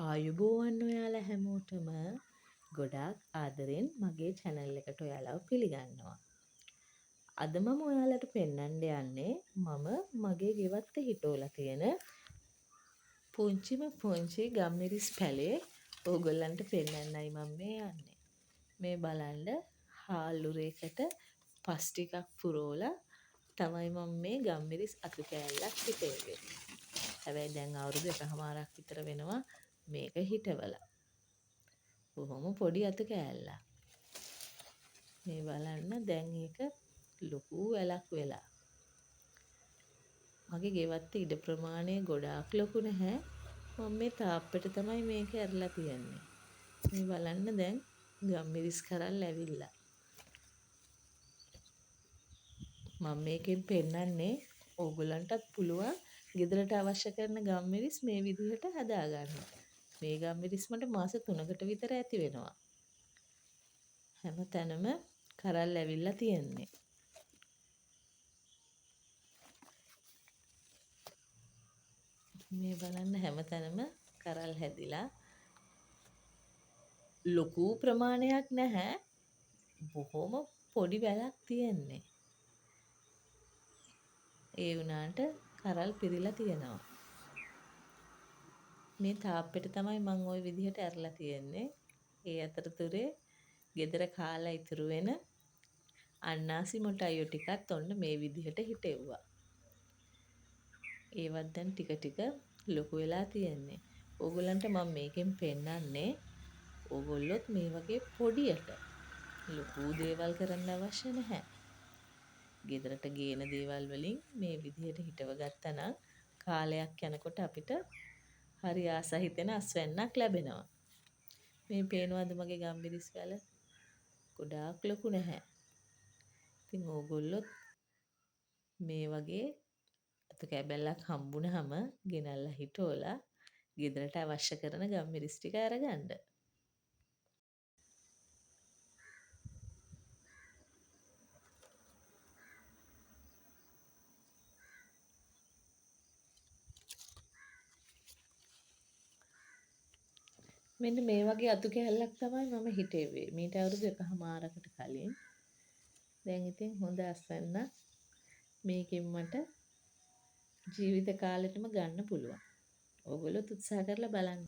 ආයුබෝවන් ඔයාලා හැමෝටම ගොඩාක් ආදරෙන් මගේ channel එකට ඔයාලව පිළිගන්නවා. අද මම ඔයාලට පෙන්වන්න යන්නේ මම මගේ ගෙවත්ත හිටෝලා තියෙන පුංචිම පුංචි ගම්මිරිස් පැලේ ඕගොල්ලන්ට පෙන්වන්නයි මම මේ යන්නේ. මේ බලන්න හාල්ලුරේකට පස් ටිකක් පුරෝලා තමයි මම මේ ගම්මිරිස් අතු කෑල්ලක් හිටෙව්වේ. හැබැයි දැන් අවුරුදු එකහමාරක් විතර වෙනවා මේක හිටවලා. බොහොම පොඩි අතු කෑල්ලක්. මේ බලන්න දැන් ඒක ලොකු වැලක් වෙලා. මගේ ගෙවත්තේ ඉඩ ප්‍රමාණය ගොඩාක් ලොකු නැහැ. මම මේ තාප්පෙට තමයි මේක ඇරලා තියන්නේ. මේ බලන්න දැන් ගම්මිරිස් කරල් ඇවිල්ලා. මම මේකෙන් පෙන්නන්නේ ඕගොල්ලන්ටත් පුළුවන් ගෙදරට අවශ්‍ය කරන ගම්මිරිස් මේ විදිහට හදාගන්න. මේ ගම්මිරිස් මට මාස 3කට විතර ඇති වෙනවා. හැම තැනම කරල් ඇවිල්ලා තියෙන්නේ. මේ බලන්න හැම තැනම කරල් හැදිලා ලොකු ප්‍රමාණයක් නැහැ. බොහොම පොඩි වැලක් තියෙන්නේ. ඒ වුණාට කරල් පිරීලා තියෙනවා. මේ තාප්පෙට තමයි මම ওই විදිහට ඇරලා තියෙන්නේ. ඒ අතරතුරේ ගෙදර කාලා ඉතුරු වෙන අන්නාසි මොටයියෝ ටිකත් ඔන්න මේ විදිහට හිටෙව්වා. ඒවත් දැන් ටික ටික ලොකු වෙලා තියෙන්නේ. ඕගොල්ලන්ට මම මේකෙන් පෙන්නන්නේ ඕගොල්ලොත් මේ වගේ පොඩියට ලොකු දේවල් කරන්න අවශ්‍ය නැහැ. ගෙදරට ගේන දේවල් වලින් මේ විදිහට හිටව ගත්තා නම් කාලයක් යනකොට අපිට හරි ආස හිතෙන අස්වැන්නක් ලැබෙනවා. මේ පේනවද මගේ ගම්මිරිස් වැල? ගොඩාක් ලොකු නැහැ. ඉතින් ඕගොල්ලොත් මේ වගේ අතු කැබැල්ලක් හම්බුනහම ගෙනල්ලා හිටෝලා ගෙදරට අවශ්‍ය කරන ගම්මිරිස් ටික අරගන්න. මෙන්න මේ වගේ අතු කැල්ලක් තමයි මම හිටෙව්වේ. මීට අවුරුදු එකහමාරකට කලින්. දැන් ඉතින් හොඳ අස්වැන්නක් මේකෙන් මට ජීවිත කාලෙටම ගන්න පුළුවන්. ඕගොල්ලොත් උත්සාහ කරලා බලන්න.